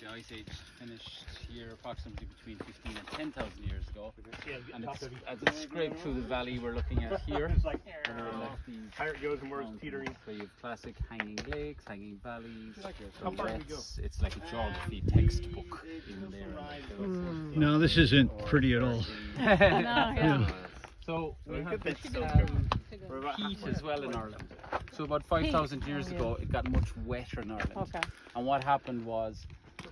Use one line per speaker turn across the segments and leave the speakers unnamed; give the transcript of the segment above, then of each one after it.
The Ice Age finished here approximately between 15 and 10,000 years ago. And as it scraped through the valley we're looking at here,
Higher it goes and more it's teetering.
so you have classic hanging lakes, hanging valleys.
How far did we go?
It's like a geography textbook in there.
No, this isn't pretty at all.
So we have
Peat
as well in Ireland. So about 5,000 years ago, it got much wetter in Ireland.
Okay.
And what happened was,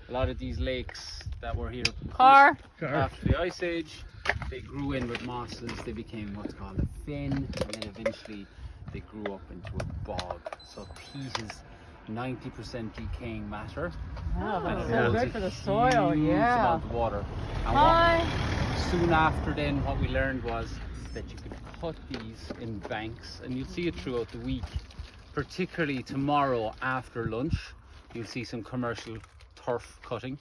a lot of these lakes that were here after the Ice Age, they grew in with mosses. They became what's called a fen, and then eventually they grew up into a bog. So peat is 90% decaying matter.
Oh,
And
that's
it
so
holds
good
a
for the soil,
huge
yeah.
amount of water. And soon after then, what we learned was that you could cut these in banks, and you'll see it throughout the week. Particularly tomorrow after lunch, you'll see some commercial turf cutting.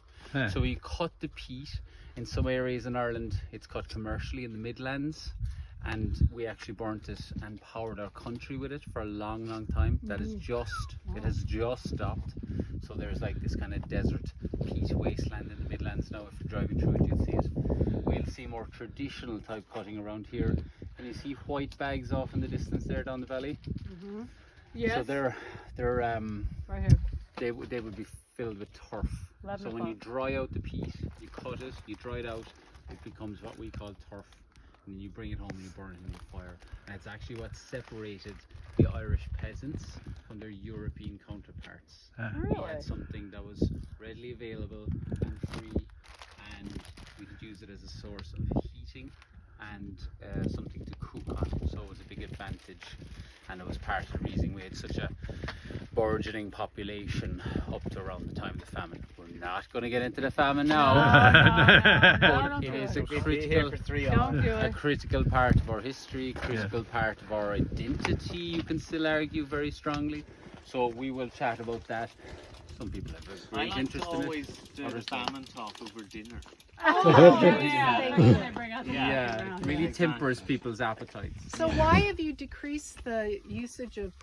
So we cut the peat. In some areas in Ireland, it's cut commercially in the Midlands, and we actually burnt it and powered our country with it for a long time. That is it has just stopped. So there's like this kind of desert peat wasteland in the Midlands now. If you're driving through it, you'll see it. We'll see more traditional type cutting around here. And you see white bags off in the distance there down the valley.
Yes.
So they're
Right here.
they would be filled with turf. So when you dry out the peat, you cut it, you dry it out, it becomes what we call turf. And then you bring it home and you burn it in the fire. And it's actually what separated the Irish peasants from their European counterparts. We had something that was readily available and free, and we could use it as a source of heating and something to cook on. So it was a big advantage, and it was part of the reason we had such a burgeoning population up to around the time of the famine. We're not going to get into the famine now, but it is a critical part of our history, critical part of our identity, you can still argue very strongly. So we will chat about that. Some people have a great interest in it.
Do the famine talk over dinner.
Yeah, it really tempers people's appetites.
So why have you decreased the usage of